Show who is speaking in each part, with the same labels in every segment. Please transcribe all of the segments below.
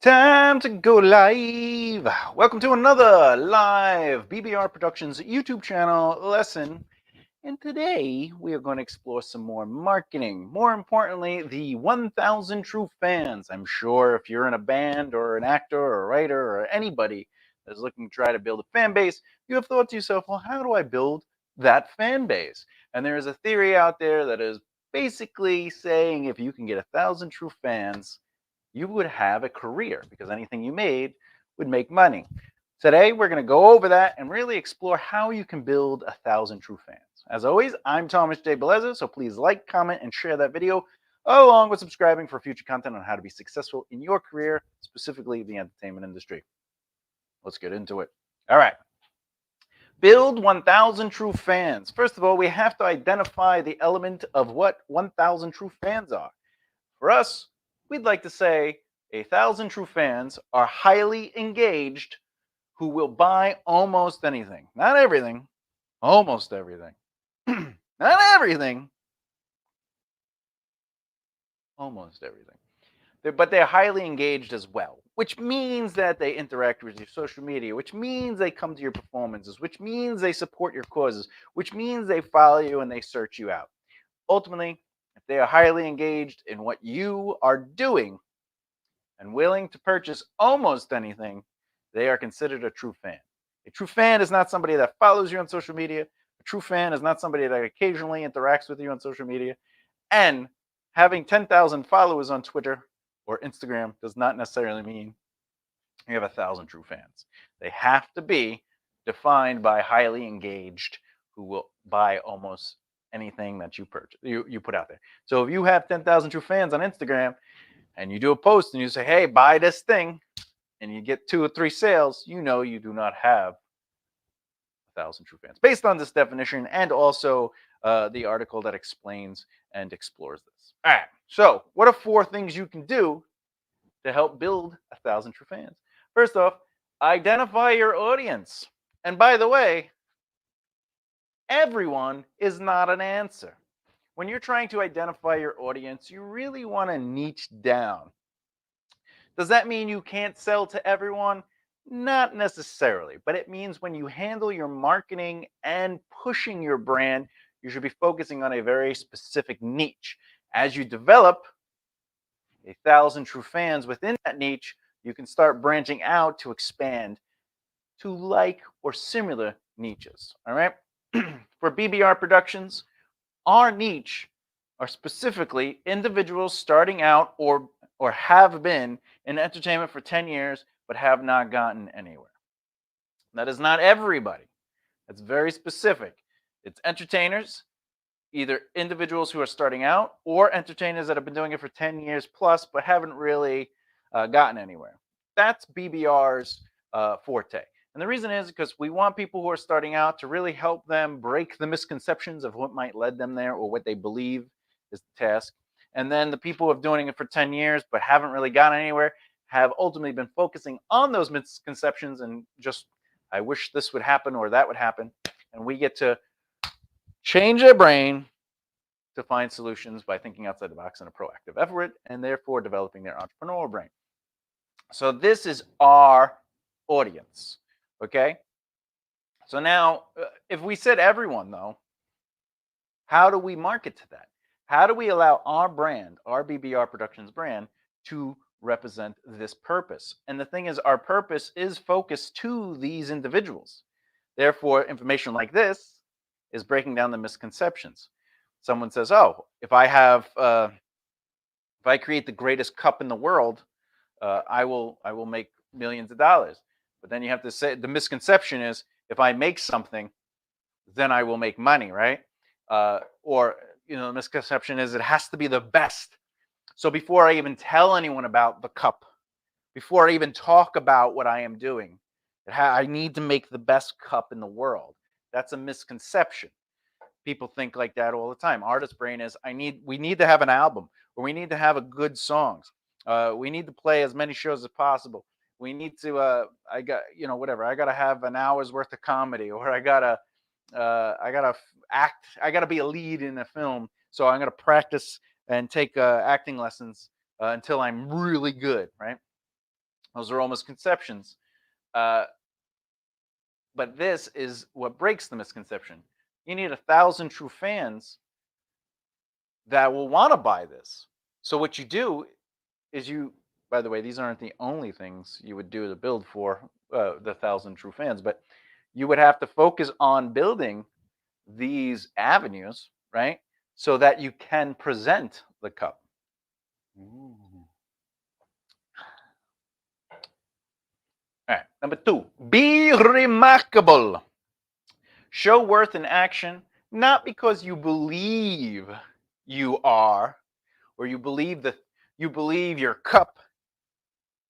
Speaker 1: Time to go live. Welcome to another live BBR Productions YouTube channel lesson. And today we are going to explore some more marketing. More importantly, the 1,000 true fans. I'm sure if you're in a band or an actor or a writer or anybody that's looking to try to build a fan base, you have thought to yourself, well, how do I build that fan base? And there is a theory out there that is basically saying if you can get 1,000 true fans, you would have a career because anything you made would make money. Today, we're going to go over that and really explore how you can build 1,000 true fans. As always, I'm Thomas J. Beleza, so please like, comment, and share that video along with subscribing for future content on how to be successful in your career, specifically the entertainment industry. Let's get into it. All right. Build 1,000 true fans. First of all, we have to identify the element of what 1,000 true fans are. For us, we'd like to say 1,000 true fans are highly engaged who will buy almost anything. Not everything, almost everything. Not everything, almost everything. But they're highly engaged as well, which means that they interact with your social media, which means they come to your performances, which means they support your causes, which means they follow you and they search you out. Ultimately, if they are highly engaged in what you are doing and willing to purchase almost anything, they are considered a true fan. A true fan is not somebody that follows you on social media. A true fan is not somebody that occasionally interacts with you on social media. And having 10,000 followers on Twitter or Instagram does not necessarily mean you have 1,000 true fans. They have to be defined by highly engaged who will buy almost anything that you purchase, you put out there. So if you have 10,000 true fans on Instagram and you do a post and you say, hey, buy this thing, and you get 2 or 3 sales, you know you do not have 1,000 true fans based on this definition and also the article that explains and explores this. All right. So, what are 4 things you can do to help build 1,000 true fans? First off, identify your audience. And by the way, everyone is not an answer. When you're trying to identify your audience, you really want to niche down. Does that mean you can't sell to everyone? Not necessarily, but it means when you handle your marketing and pushing your brand, you should be focusing on a very specific niche. As you develop 1,000 true fans within that niche, you can start branching out to expand to like or similar niches. All right. For BBR Productions, our niche are specifically individuals starting out or have been in entertainment for 10 years but have not gotten anywhere. That is not everybody. That's very specific. It's entertainers, either individuals who are starting out or entertainers that have been doing it for 10 years plus but haven't really gotten anywhere. That's BBR's forte. And the reason is because we want people who are starting out to really help them break the misconceptions of what might lead them there or what they believe is the task. And then the people who have been doing it for 10 years but haven't really gotten anywhere have ultimately been focusing on those misconceptions and just, I wish this would happen or that would happen. And we get to change their brain to find solutions by thinking outside the box in a proactive effort and therefore developing their entrepreneurial brain. So this is our audience. Okay. So now, if we said everyone, though, how do we market to that? How do we allow our brand, our BBR Productions brand, to represent this purpose? And the thing is, our purpose is focused to these individuals. Therefore, information like this is breaking down the misconceptions. Someone says, "Oh, if I create the greatest cup in the world, I will make millions of dollars." But then you have to say the misconception is if I make something, then I will make money, right? Or the misconception is it has to be the best. So before I even tell anyone about the cup, before I even talk about what I am doing, I need to make the best cup in the world. That's a misconception. People think like that all the time. Artist brain is we need to have an album, or we need to have a good songs. We need to play as many shows as possible. We need to I got whatever. I got to have an hour's worth of comedy, or I got to act. I got to be a lead in a film. So I'm going to practice and take acting lessons until I'm really good, right? Those are all misconceptions. Uh, but this is what breaks the misconception. You need 1,000 true fans that will want to buy this. So what you do is by the way, these aren't the only things you would do to build for the 1,000 true fans, but you would have to focus on building these avenues, right? So that you can present the cup. Ooh. All right, number 2, be remarkable. Show worth in action, not because you believe you are, or you believe your cup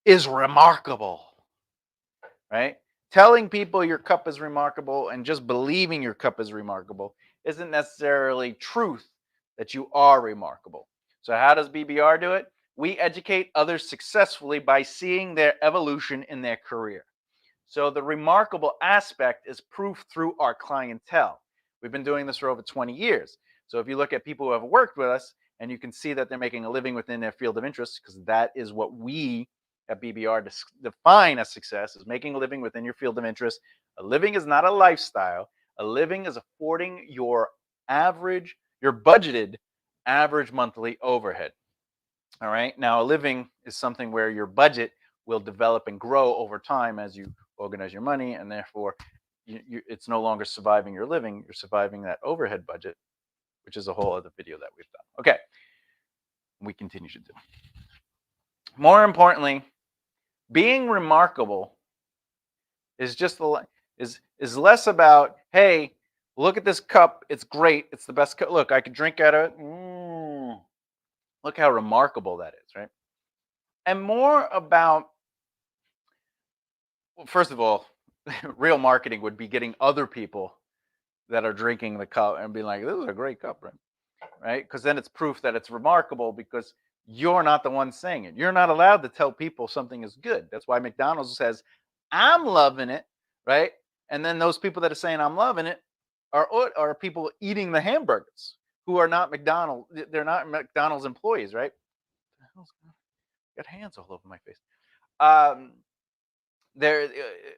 Speaker 1: is remarkable, right? Telling people your cup is remarkable and just believing your cup is remarkable isn't necessarily truth that you are remarkable. So how does BBR do it? We educate others successfully by seeing their evolution in their career. So the remarkable aspect is proof through our clientele. We've been doing this for over 20 years. So if you look at people who have worked with us and you can see that they're making a living within their field of interest, because that is what we at BBR define as success, is making a living within your field of interest. A living is not a lifestyle. A living is affording your budgeted average monthly overhead. All right. Now, a living is something where your budget will develop and grow over time as you organize your money, and therefore it's no longer surviving your living, you're surviving that overhead budget, which is a whole other video that we've done. Okay, we continue to do. More importantly, being remarkable is just is less about, hey, look at this cup, it's great, it's the best cup, look, I could drink out of it. Look how remarkable that is, right? And more about, well, first of all, real marketing would be getting other people that are drinking the cup and being like, this is a great cup, right? Right? Because then it's proof that it's remarkable, because you're not the one saying it. You're not allowed to tell people something is good. That's why McDonald's says, I'm loving it, right? And then those people that are saying I'm loving it are people eating the hamburgers who are not McDonald's. They're not McDonald's employees, right? Got hands all over my face. There,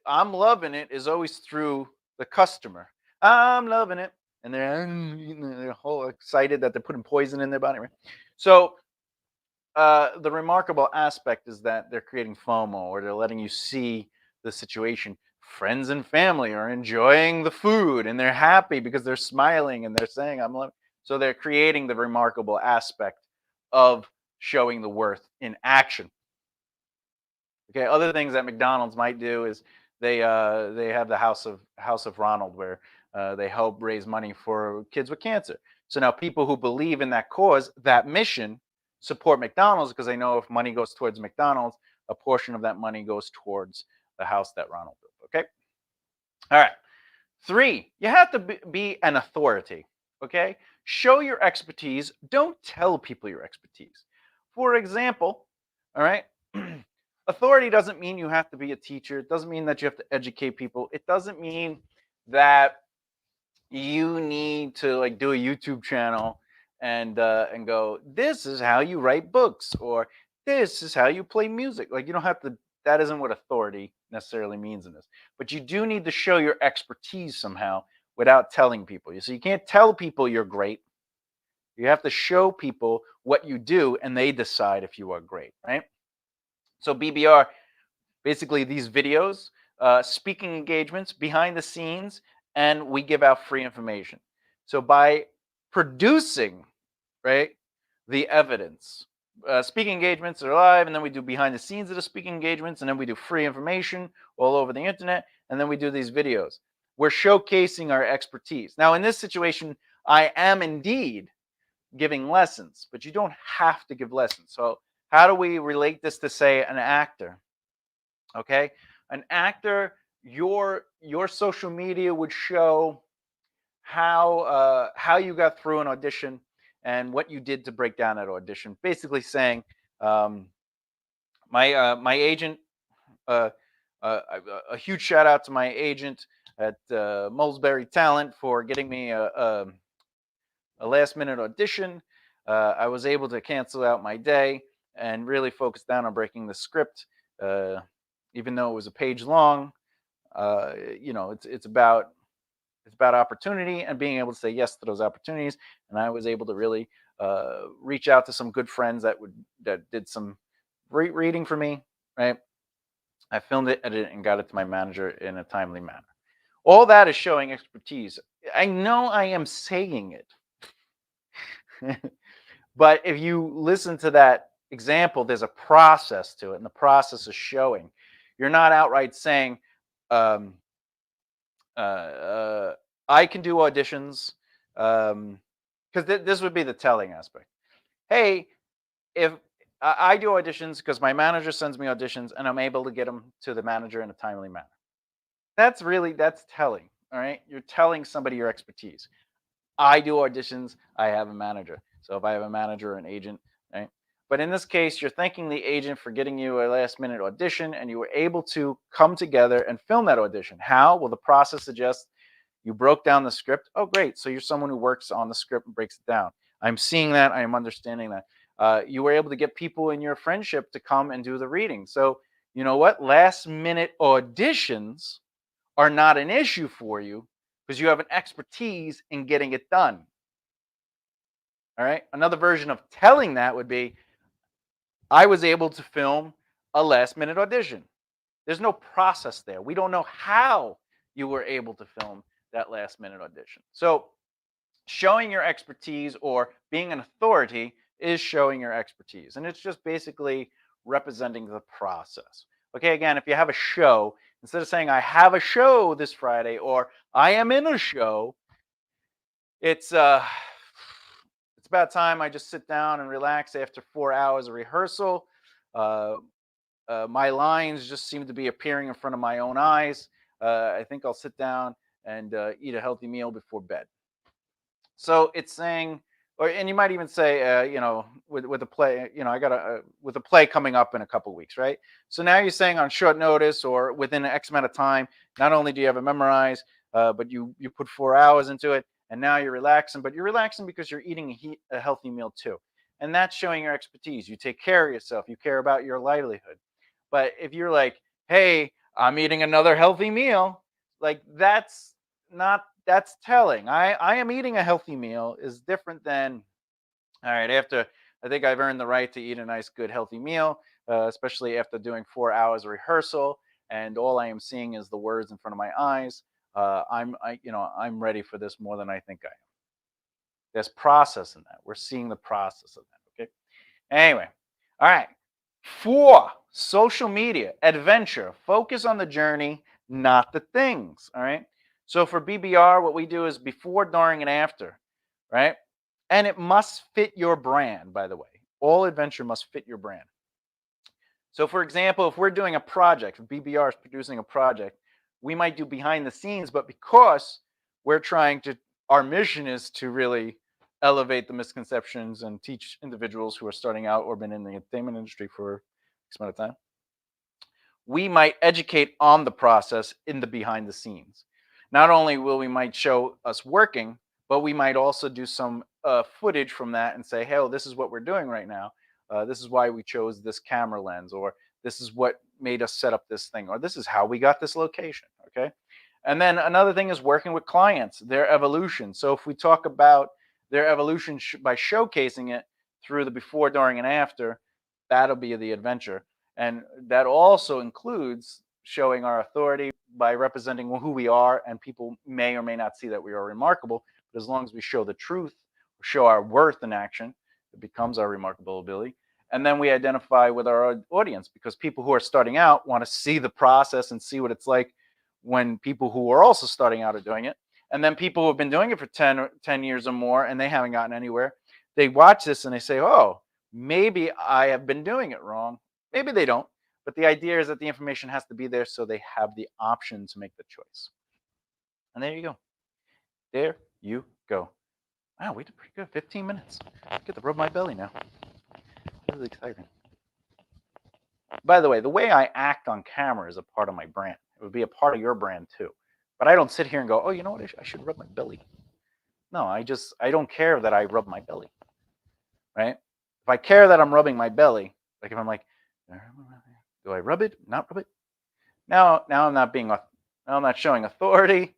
Speaker 1: I'm loving it is always through the customer. I'm loving it, and they're whole excited that they're putting poison in their body, right? So the remarkable aspect is that they're creating FOMO, or they're letting you see the situation. Friends and family are enjoying the food and they're happy because they're smiling and they're saying, I'm loving. So they're creating the remarkable aspect of showing the worth in action. Okay, other things that McDonald's might do is they have the House of Ronald, where they help raise money for kids with cancer. So now people who believe in that cause, that mission, support McDonald's, because they know if money goes towards McDonald's, a portion of that money goes towards the house that Ronald built. Okay. All right. 3, you have to be an authority. Okay. Show your expertise. Don't tell people your expertise. For example, all right. Authority doesn't mean you have to be a teacher. It doesn't mean that you have to educate people. It doesn't mean that you need to like do a YouTube channel and go, this is how you write books, or this is how you play music. Like, you don't have to. That isn't what authority necessarily means in this. But you do need to show your expertise somehow without telling people. So you can't tell people you're great. You have to show people what you do, and they decide if you are great, right? So BBR, basically these videos, speaking engagements, behind the scenes, and we give out free information. So by producing, right, the evidence, speaking engagements are live, and then we do behind the scenes of the speaking engagements, and then we do free information all over the internet, and then we do these videos. We're showcasing our expertise. Now, in this situation, I am indeed giving lessons, but you don't have to give lessons. So how do we relate this to, say, an actor? Okay, an actor, your social media would show how you got through an audition and what you did to break down that audition. Basically saying, my agent, uh, a huge shout out to my agent at Mulesbury Talent for getting me a last minute audition. I was able to cancel out my day and really focus down on breaking the script. even though it was a page long. It's about opportunity and being able to say yes to those opportunities. And I was able to really reach out to some good friends that did some great reading for me. Right, I filmed it, edited it, and got it to my manager in a timely manner. All that is showing expertise. I know I am saying it, but if you listen to that example, there's a process to it, and the process is showing. You're not outright saying, um, uh, I can do auditions, because this would be the telling aspect. Hey, if I do auditions because my manager sends me auditions and I'm able to get them to the manager in a timely manner. That's telling. All right. You're telling somebody your expertise. I do auditions. I have a manager. So if I have a manager or an agent, right? But in this case, you're thanking the agent for getting you a last minute audition and you were able to come together and film that audition. How? Well, the process suggests you broke down the script. Oh, great. So you're someone who works on the script and breaks it down. I'm seeing that. I am understanding that. You were able to get people in your friendship to come and do the reading. So, you know what? Last minute auditions are not an issue for you because you have an expertise in getting it done. All right. Another version of telling that would be I was able to film a last minute audition. There's no process there. We don't know how you were able to film that last minute audition. So, showing your expertise or being an authority is showing your expertise. And it's just basically representing the process. Okay, again, if you have a show, instead of saying I have a show this Friday or I am in a show, it's it's about time I just sit down and relax after 4 hours of rehearsal. Uh, my lines just seem to be appearing in front of my own eyes. I think I'll sit down and eat a healthy meal before bed. So it's saying, and you might even say, with a play, I got with a play coming up in a couple weeks, right? So now you're saying on short notice or within an X amount of time, not only do you have it memorized, but you put 4 hours into it, and now you're relaxing. But you're relaxing because you're eating a healthy meal too, and that's showing your expertise. You take care of yourself. You care about your livelihood. But if you're like, hey, I'm eating another healthy meal, like that's telling. I am eating a healthy meal is different than, all right, after I think I've earned the right to eat a nice, good, healthy meal, especially after doing 4 hours of rehearsal, and all I am seeing is the words in front of my eyes. I'm ready for this more than I think I am. There's process in that. We're seeing the process of that. Okay. Anyway, all right. 4, social media, adventure. Focus on the journey, not the things. All right. So for BBR, what we do is before, during, and after, right? And it must fit your brand, by the way. All adventure must fit your brand. So, for example, if we're doing a project, if BBR is producing a project, we might do behind the scenes, but because we're trying to, our mission is to really elevate the misconceptions and teach individuals who are starting out or been in the entertainment industry for X amount of time, we might educate on the process in the behind the scenes. Not only will we might show us working, but we might also do some footage from that and say, hey, this is what we're doing right now. This is why we chose this camera lens, or this is what made us set up this thing, or this is how we got this location. Okay. And then another thing is working with clients, their evolution. So if we talk about their evolution by showcasing it through the before, during, and after, that'll be the adventure. And that also includes showing our authority by representing who we are, and people may or may not see that we are remarkable. But as long as we show the truth, show our worth in action, it becomes our remarkable ability. And then we identify with our audience, because people who are starting out want to see the process and see what it's like when people who are also starting out are doing it. And then people who have been doing it for 10 years or more and they haven't gotten anywhere, they watch this and they say, oh, maybe I have been doing it wrong. Maybe they don't. But the idea is that the information has to be there so they have the option to make the choice. And there you go. There you go. Wow, we did pretty good. 15 minutes. I get to rub my belly now. This is exciting. By the way I act on camera is a part of my brand. It would be a part of your brand too. But I don't sit here and go, oh, you know what? I should rub my belly. No, I don't care that I rub my belly. Right? If I care that I'm rubbing my belly, like if I'm like, do I rub it? Not rub it? Now I'm not showing authority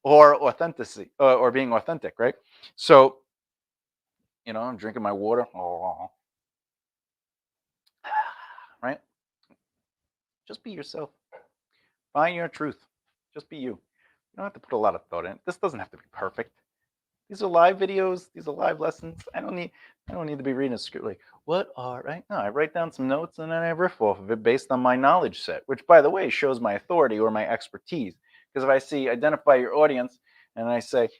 Speaker 1: or authenticity or being authentic, right? So, I'm drinking my water, right? Just be yourself. Find your truth. Just be you. You don't have to put a lot of thought in it. This doesn't have to be perfect. These are live videos. These are live lessons. I don't need to be reading a script like what are right. No, I write down some notes and then I riff off of it based on my knowledge set, which by the way shows my authority or my expertise. Because if I see identify your audience and I say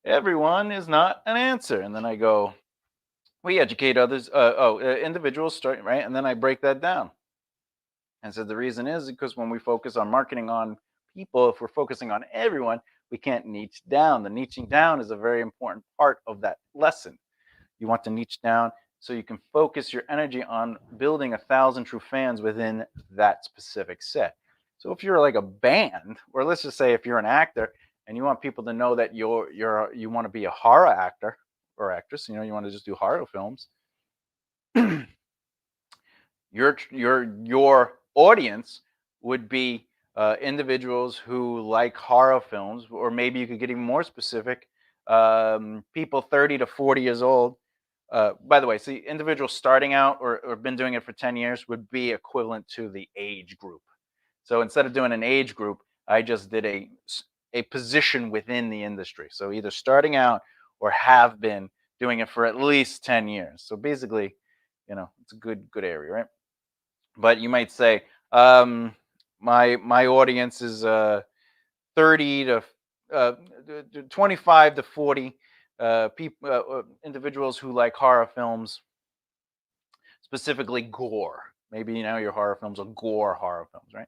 Speaker 1: everyone is not an answer, and then I go we educate others. Individuals start right, and then I break that down. And so the reason is because when we focus on marketing on people, if we're focusing on everyone, we can't niche down. The niching down is a very important part of that lesson. You want to niche down so you can focus your energy on building 1,000 true fans within that specific set. So if you're like a band, or let's just say if you're an actor and you want people to know that you want to be a horror actor or actress, you want to just do horror films, your audience would be individuals who like horror films, or maybe you could get even more specific, people 30 to 40 years old. By the way, see, individuals starting out or been doing it for 10 years would be equivalent to the age group. So instead of doing an age group, I just did a position within the industry. So either starting out or have been doing it for at least 10 years. So basically, it's a good area, right? But you might say, my audience is 30 to 25 to 40 people, individuals who like horror films, specifically gore. Maybe your horror films are gore horror films, right?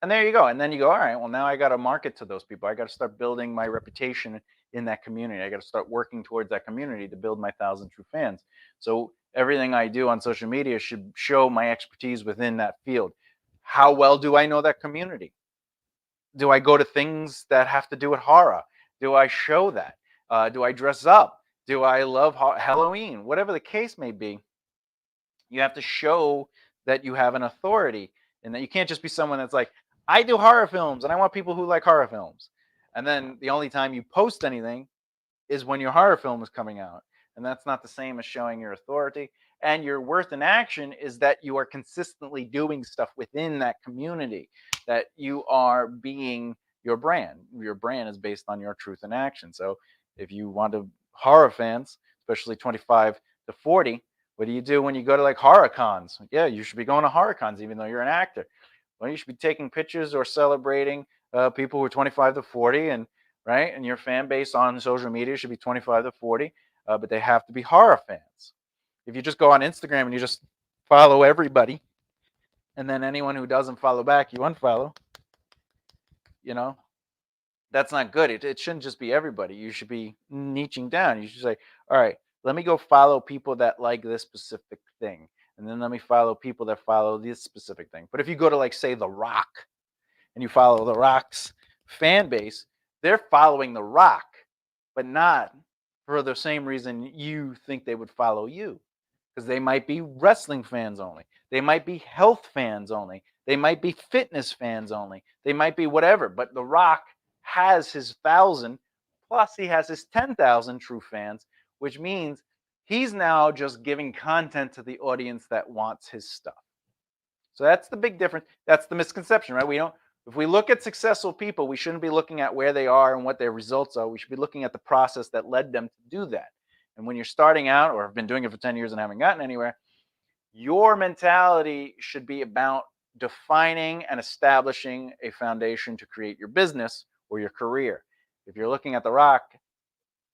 Speaker 1: And there you go. And then you go, all right, well, now I got to market to those people. I got to start building my reputation in that community. I got to start working towards that community to build my 1,000 true fans. So everything I do on social media should show my expertise within that field. How well do I know that community? Do I go to things that have to do with horror? Do I show that? Do I dress up? Do I love Halloween? Whatever the case may be, you have to show that you have an authority and that you can't just be someone that's like, I do horror films and I want people who like horror films. And then the only time you post anything is when your horror film is coming out. And that's not the same as showing your authority. And your worth in action is that you are consistently doing stuff within that community, that you are being your brand. Your brand is based on your truth in action. So if you want to horror fans, especially 25 to 40, what do you do when you go to like horror cons? Yeah, you should be going to horror cons, even though you're an actor. Well, you should be taking pictures or celebrating people who are 25 to 40, and right, and your fan base on social media should be 25 to 40, but they have to be horror fans. If you just go on Instagram and you just follow everybody, and then anyone who doesn't follow back, you unfollow, you know, that's not good. It shouldn't just be everybody. You should be niching down. You should say, all right, let me go follow people that like this specific thing. And then let me follow people that follow this specific thing. But if you go to, like, say, The Rock, and you follow The Rock's fan base, they're following The Rock, but not for the same reason you think they would follow you. Because they might be wrestling fans only. They might be health fans only. They might be fitness fans only. They might be whatever. But The Rock has his 1,000, plus he has his 10,000 true fans, which means he's now just giving content to the audience that wants his stuff. So that's the big difference. That's the misconception, right? If we look at successful people, we shouldn't be looking at where they are and what their results are. We should be looking at the process that led them to do that. And when you're starting out or have been doing it for 10 years and haven't gotten anywhere, your mentality should be about defining and establishing a foundation to create your business or your career. If you're looking at The Rock,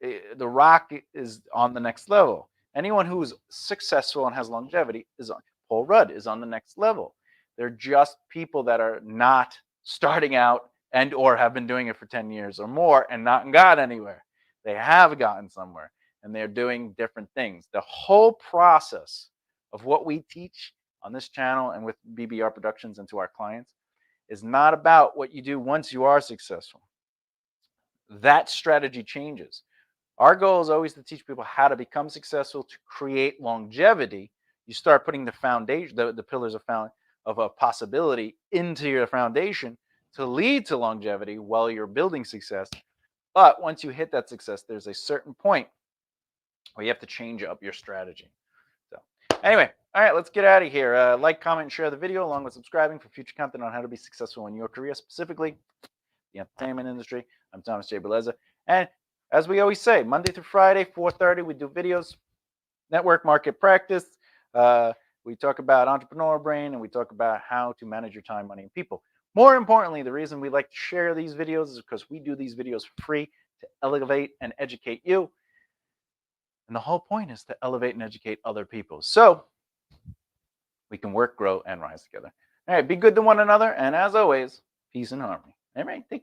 Speaker 1: The Rock is on the next level. Anyone who's successful and has longevity is on. Paul Rudd is on the next level. They're just people that are not starting out and or have been doing it for 10 years or more and not got anywhere. They have gotten somewhere and they're doing different things. The whole process of what we teach on this channel and with BBR Productions and to our clients is not about what you do once you are successful. That strategy changes. Our goal is always to teach people how to become successful, to create longevity. You start putting the foundation, the pillars of of a possibility into your foundation to lead to longevity while you're building success. But once you hit that success, there's a certain point where you have to change up your strategy. So, anyway, all right, let's get out of here. Like, comment, and share the video along with subscribing for future content on how to be successful in your career, specifically the entertainment industry. I'm Thomas J. Beleza. And as we always say, Monday through Friday, 4:30, we do videos, network market practice. We talk about entrepreneur brain, and we talk about how to manage your time, money, and people. More importantly, the reason we like to share these videos is because we do these videos for free to elevate and educate you. And the whole point is to elevate and educate other people, so we can work, grow, and rise together. All right, be good to one another. And as always, peace and harmony. All right, take